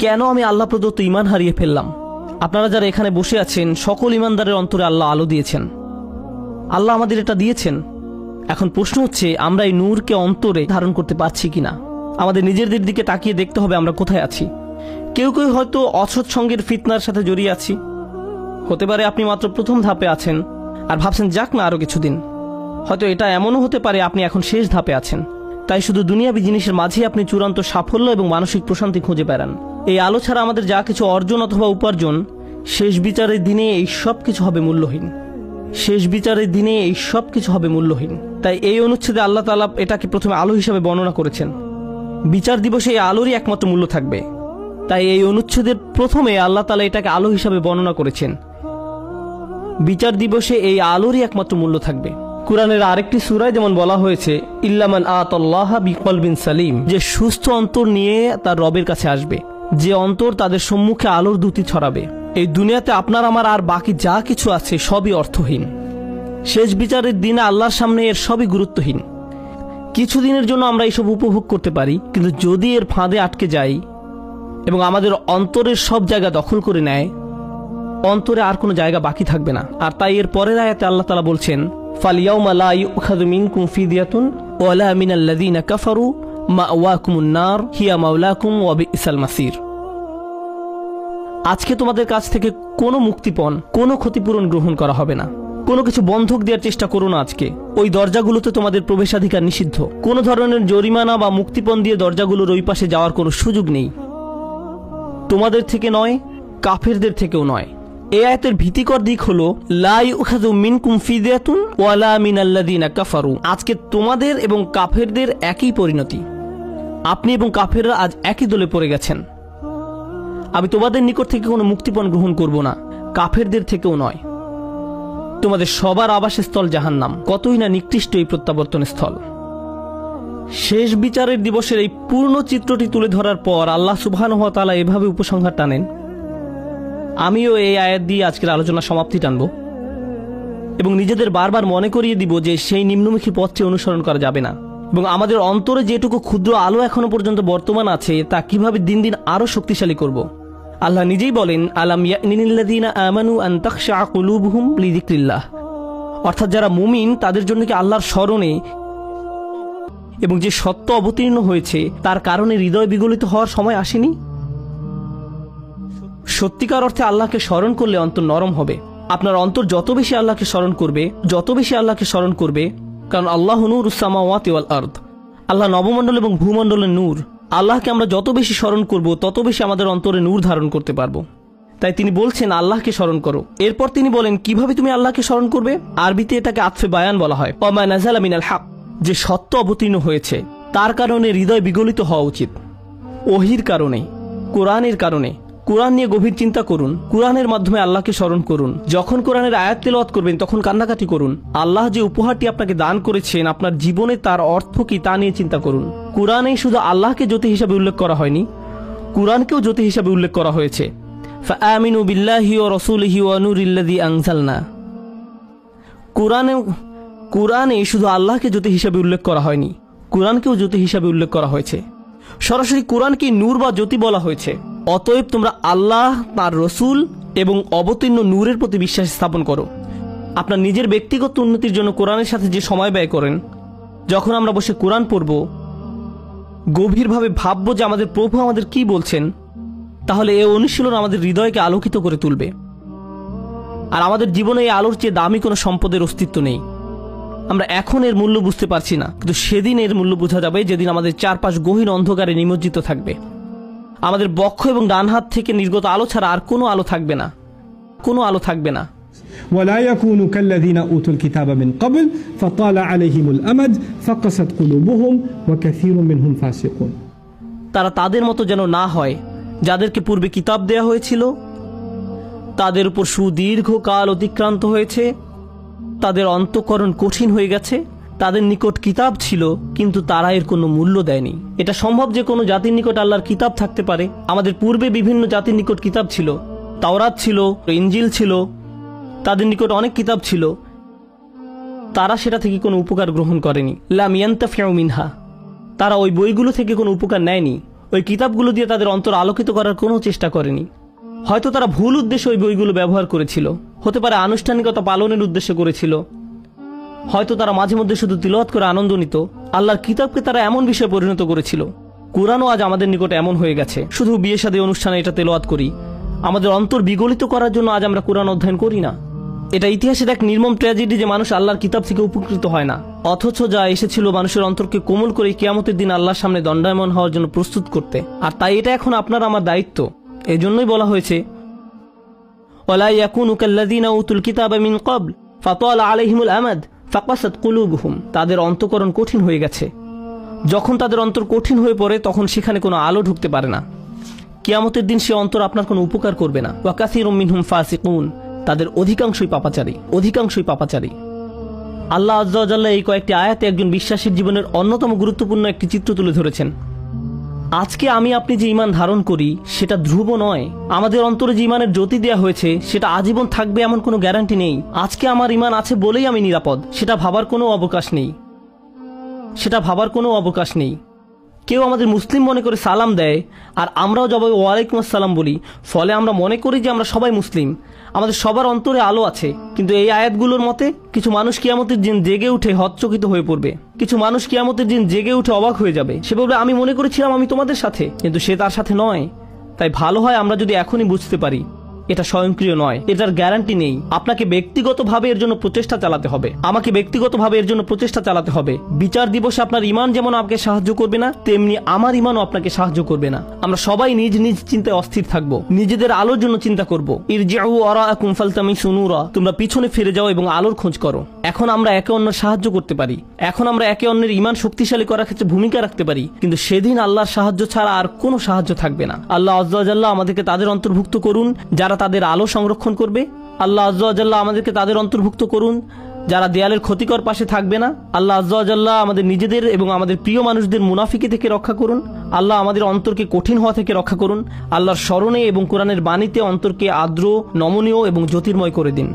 কেন আমি আল্লাহ প্রদত্ত ঈমান হারিয়ে ফেললাম? আপনারা যারা এখানে বসে আছেন, সকল ঈমানদারের অন্তরে আল্লাহ আলো দিয়েছেন। আল্লাহ আমাদের এটা দিয়েছেন। এখন প্রশ্ন হচ্ছে, আমরা এই নূরকে অন্তরে ধারণ করতে পারছি কিনা। আমাদের নিজেদের দিকে তাকিয়ে দেখতে হবে আমরা কোথায় আছি। কেউ কেউ হয়তো অসৎ সঙ্গের ফিতনার সাথে জড়িয়ে আছি। হতে পারে আপনি মাত্র প্রথম ধাপে আছেন আর ভাবছেন যাক না আরো কিছুদিন। হয়তো এটা এমনও হতে পারে আপনি এখন শেষ ধাপে আছেন। তাই শুধু দুনিয়াবী জিনিসের মাঝেই আপনি চূড়ান্ত সাফল্য এবং মানসিক প্রশান্তি খুঁজে বেড়ান। এই আলো ছাড়া আমাদের যা কিছু অর্জন অথবা উপার্জন, শেষ বিচারের দিনে এই সব কিছু হবে মূল্যহীন। শেষ বিচারের দিনে এই সব কিছু হবে মূল্যহীন। তাই এই অনুচ্ছেদে আল্লাহ তাআলা এটাকে প্রথমে আলো হিসাবে বর্ণনা করেছেন। বিচার দিবসে এই আলোরই একমাত্র মূল্য থাকবে। তাই এই অনুচ্ছেদের প্রথমে আল্লাহ তাআলা এটাকে আলো হিসাবে বর্ণনা করেছেন। বিচার দিবসে এই আলোরই একমাত্র মূল্য থাকবে। কুরআনের আরেকটি সূরায় যেমন বলা হয়েছে, ইল্লামান আতাল্লাহা বিকলবিন সালিম, যে সুস্থ অন্তর নিয়ে তার রবের কাছে আসবে, যে অন্তর তাদের সম্মুখে আলোর দ্যুতি ছড়াবে। এই দুনিয়াতে আপনার আমার আর বাকি যা কিছু আছে সবই অর্থহীন। শেষ বিচারের দিনে আল্লাহর সামনে এর সবই গুরুত্বহীন। কিছুদিনের জন্য আমরা এইসব উপভোগ করতে পারি, কিন্তু যদি এর ফাঁদে আটকে যাই এবং আমাদের অন্তরের সব জায়গা দখল করে নেয়, অন্তরে আর কোনো জায়গা বাকি থাকবে না। আর তাই এর পরের আয়াতে আল্লাহ তাআলা বলছেন, ফালিয়াউমা লা ইউখাযু মিনকুম ফিদিয়াতুন ওয়ালা মিনাল্লাযীনা কাফারু মাওয়াকুমুন নার হিয়া মাওলাকুম ওয়া বিসাল মাসির। আজকে তোমাদের কাছ থেকে কোনো মুক্তিপণ, কোনো ক্ষতিপূরণ গ্রহণ করা হবে না। কোনো কিছু বন্ধক দেওয়ার চেষ্টা করো না। আজকে ওই দরজাগুলোতে তোমাদের প্রবেশাধিকার নিষিদ্ধ। কোনো ধরনের জরিমানা বা মুক্তিপণ দিয়ে দরজাগুলোর ওই পাশে যাওয়ার কোনো সুযোগ নেই। তোমাদের থেকে নয়, কাফেরদের থেকেও নয়। এই আয়াতের ভীতিকর দিক হলো, লা ইউখাযু মিনকুম ফিদিয়াতুন ওয়ালা মিনাল্লাযীনা কাফারু। আজকে তোমাদের এবং কাফেরদের একই পরিণতি। আপনি এবং কাফেররা আজ একই দলে পড়ে গেছেন। আমি তোমাদের নিকট থেকে কোনো মুক্তিপণ গ্রহণ করব না, কাফেরদের থেকেও নয়। তোমাদের সবার আবাসস্থল জাহান্নাম। কতই না নিকৃষ্ট এই প্রত্যাবর্তন স্থল। শেষ বিচারের দিবসের এই পূর্ণ চিত্রটি তুলে ধরার পর আল্লাহ সুবহানাহু ওয়া তাআলা এভাবে উপসংহার টানেন। আমিও এই আয়াত দিয়ে আজকের আলোচনা সমাপ্তি টানব এবং নিজেদের বারবার মনে করিয়ে দিব যে সেই নিম্নমুখী পথটি অনুসরণ করা যাবে না, এবং আমাদের অন্তরে যেটুকু ক্ষুদ্র আলো এখনো পর্যন্ত বর্তমান আছে তা কিভাবে দিন দিন আরো শক্তিশালী করব। আল্লাহ নিজেই বলেন, আলাম ইয়ানিল্লাযীনা আমানু আন তাখশা কুলুবুহুম লিযিকরিল্লাহ, অর্থাৎ যারা মুমিন তাদের জন্য কি আল্লাহর স্মরণে এবং যে সত্য অবতীর্ণ হয়েছে তার কারণে হৃদয় বিগলিত হওয়ার সময় আসেনি? সত্যিকার অর্থে আল্লাহকে স্মরণ করলে অন্তর নরম হবে। আপনার অন্তর যত বেশি আল্লাহকে স্মরণ করবে, যত বেশি আল্লাহকে স্মরণ করবে, কারণ আল্লাহু নূরুস সামাওয়াতি ওয়াল আরদ, আল্লাহ নবমণ্ডল এবং ভূমণ্ডলের নূর। আল্লাহকে আমরা যত বেশি স্মরণ করব তত বেশি আমাদের অন্তরে নূর ধারণ করতে পারবো। তাই তিনি বলছেন আল্লাহকে স্মরণ করো। এরপর তিনি বলেন কিভাবে তুমি আল্লাহকে স্মরণ করবে। আরবিতে এটাকে আতফে বায়ান বলা হয়। ওমা নাযালা মিনাল হক, যে সত্য অবতীর্ণ হয়েছে তার কারণে হৃদয় বিগলিত হওয়া উচিত। ওহির কারণে, কোরআনের কারণে। কোরআন নিয়ে গভীর চিন্তা করুন, কোরআনের মাধ্যমে আল্লাহকে স্মরণ করুন। যখন কোরআনের আয়াত তেলাওয়াত করবেন তখন কান্নাকাটি করুন। আল্লাহ যে উপহারটি আপনাকে দান করেছেন আপনার জীবনে তার অর্থ কি তা নিয়ে চিন্তা করুন। কোরআনে শুধু আল্লাহকে জ্যোতি হিসাবে উল্লেখ করা হয়নি, কোরআনকেও জ্যোতি হিসাবে উল্লেখ করা হয়েছে। ফাআমিনু বিল্লাহি ওয়া রাসূলিহি ওয়া নূরিল্লাযী আনজালনা। কোরআনে শুধু আল্লাহকে জ্যোতি হিসাবে উল্লেখ করা হয়নি, কোরআনকেও জ্যোতি হিসাবে উল্লেখ করা হয়েছে। সরাসরি কোরআনকে নূর বা জ্যোতি বলা হয়েছে। অতএব তোমরা আল্লাহ, তার রসুল এবং অবতীর্ণ নূরের প্রতি বিশ্বাস স্থাপন করো। আপনার নিজের ব্যক্তিগত উন্নতির জন্য কোরআনের সাথে যে সময় ব্যয় করেন, যখন আমরা বসে কোরআন পড়ব, গভীরভাবে ভাববো যে আমাদের প্রভু আমাদের কি বলছেন, তাহলে এই অনুশীলন আমাদের হৃদয়কে আলোকিত করে তুলবে। আর আমাদের জীবনে এই আলোর চেয়ে দামি কোনো সম্পদের অস্তিত্ব নেই। আমরা এখন এর মূল্য বুঝতে পারছি না, কিন্তু সেদিন এর মূল্য বোঝা যাবে যেদিন আমাদের চারপাশ গহীন অন্ধকারে নিমজ্জিত থাকবে। আমাদের বক্ষ এবং ডান হাত থেকে নির্গত আলো ছাড়া আর কোনো আলো থাকবে না, কোনো আলো থাকবে না। ولا يكونوا كالذين أوتوا الكتاب من قبل فطال عليهم الأمد فقست قلوبهم وكثير منهم فاسقون। তারা তাদের মতো যেন না হয় যাদেরকে পূর্বে কিতাব দেয়া হয়েছিল, তাদের উপর সুদীর্ঘ কাল অতিক্রান্ত হয়েছে, তাদের অন্তঃকরণ কঠিন হয়ে গেছে। তাদের নিকট কিতাব ছিল কিন্তু তারা এর কোনো মূল্য দেয়নি। এটা সম্ভব যে কোনো জাতির নিকট আল্লাহর কিতাব থাকতে পারে। আমাদের পূর্বে বিভিন্ন জাতির নিকট কিতাব ছিল, তাওরাত ছিল, ইনজিল ছিল, তাদের নিকট অনেক কিতাব ছিল, তারা সেটা থেকে কোনো উপকার গ্রহণ করেনি। লাম ইয়ান্তাফিউ মিনহা, তারা ওই বইগুলো থেকে কোনো উপকার নেয়নি। ওই কিতাবগুলো দিয়ে তাদের অন্তর আলোকিত করার কোনো চেষ্টা করেনি। হয়তো তারা ভুল উদ্দেশ্যে ওই বইগুলো ব্যবহার করেছিল, হতে পারে আনুষ্ঠানিকতা পালনের উদ্দেশ্যে করেছিল, হয়তো তারা মাঝে মধ্যে শুধু তিলাওয়াত করে আনন্দ নিত। আল্লাহর কিতাবকে তারা এমন বিষয়ে পরিণত করেছিল। কুরআনও আজ আমাদের নিকটে এমন হয়ে গেছে, শুধু বিয়ে শাদী অনুষ্ঠানে এটা তেলাওয়াত করি। আমাদের অন্তর বিগলিত করার জন্য আজ আমরা কুরআন অধ্যয়ন করি না। এটা ইতিহাসের এক নির্মম ট্র্যাজেডি যে মানুষ আল্লাহর কিতাব থেকে উপকৃত হয় না, অথচ যা এসেছিল মানুষের অন্তরকে কোমল করে কিয়ামতের দিন আল্লাহর সামনে দণ্ডায়মান হওয়ার জন্য প্রস্তুত করতে। আর তাই এটা এখন আপনার আমার দায়িত্ব। এই জন্যই বলা হয়েছে, ওয়ালা ইয়াকুনু কাল্লাযীনা উতুল কিতাবা মিন ক্বাবল ফাতালা আলাইহিমুল আমাদ ফাকাসাত কুলুবুহুম। তাদের অন্তঃকরণ কঠিন হয়ে গেছে। যখন তাদের অন্তর কঠিন হয়ে পড়ে তখন সেখানে কোনো আলো ঢুকতে পারে না। কিয়ামতের দিন সে অন্তর আপনার কোনো উপকার করবে না। ওয়া কাসীরুম মিনহুম ফাসিকুন। তাদের অধিকাংশই পাপাচারী। আল্লাহ আযজা ওয়া জাল্লা এই কয়েকটি আয়াতে একজন বিশ্বাসীর জীবনের অন্যতম গুরুত্বপূর্ণ একটি চিত্র তুলে ধরেছেন। আজকে আমি আপনি যে ঈমান ধারণ করি সেটা ধ্রুব নয়। আমাদের অন্তরে যে ঈমানের জ্যোতি দেওয়া হয়েছে সেটা আজীবন থাকবে এমন কোনো গ্যারান্টি নেই। আজকে আমার ঈমান আছে বলেই আমি নিরাপদ, সেটা ভাবার কোনো অবকাশ নেই। কেউ আমাদের মুসলিম মনে করে সালাম দেয় আর আমরাও জবাবে ওয়ালাইকুম আসসালাম বলি, ফলে আমরা মনে করি যে আমরা সবাই মুসলিম, আমাদের সবার অন্তরে আলো আছে। কিন্তু এই আয়াতগুলোর মতে কিছু মানুষ কিয়ামতের দিন জেগে উঠে হতচকিত হয়ে পড়বে, কিছু মানুষ কিয়ামতের দিন জেগে উঠে অবাক হয়ে যাবে। সে বলবে, আমি মনে করেছিলাম আমি তোমাদের সাথে, কিন্তু সে তার সাথে নয়। তাই ভালো হয় আমরা যদি এখনই বুঝতে পারি এটা স্বয়ংক্রিয় নয়, এটার গ্যারান্টি নেই। আপনাকে ব্যক্তিগতভাবে এর জন্য প্রচেষ্টা চালাতে হবে, আমাকে ব্যক্তিগতভাবে এর জন্য প্রচেষ্টা চালাতে হবে। বিচার দিবসে আপনার ঈমান যেমন আপনাকে সাহায্য করবে না, তেমনি আমার ঈমানও আপনাকে সাহায্য করবে না। আমরা সবাই নিজ নিজ চিন্তায় অস্থির থাকব, নিজেদের আলোর জন্য চিন্তা করব। ইরজিউ ওয়ারাআকুম ফালতামিসু নূরা, তোমরা পিছনে ফিরে যাও এবং আলোর খোঁজ করো। এখন আমরা একে অন্যের সাহায্য করতে পারি, এখন আমরা একে অন্যের ঈমান শক্তিশালী করার ক্ষেত্রে ভূমিকা রাখতে পারি, কিন্তু সেদিন আল্লাহর সাহায্য ছাড়া আর কোনো সাহায্য থাকবে না। আল্লাহ আযজা ওয়া জাল্লা আমাদেরকে তাদের অন্তর্ভুক্ত করুন যারা তাদের আলো সংরক্ষণ করবে। আল্লাহ আযজা ওয়া জাল্লা আমাদেরকে তাদের অন্তর্ভুক্ত করুন যারা দেয়ালের ক্ষতিকর পাশে থাকবে না। আল্লাহ আযজা ওয়া জাল্লা আমাদের নিজেদের এবং আমাদের প্রিয় মানুষদের মুনাফিকি থেকে রক্ষা করুন। আল্লাহ আমাদের অন্তরকে কঠিন হওয়া থেকে রক্ষা করুন। আল্লাহর স্মরণে এবং কোরআনের বাণীতে অন্তরকে আর্দ্র, নমনীয় এবং জ্যোতির্ময় করে দিন।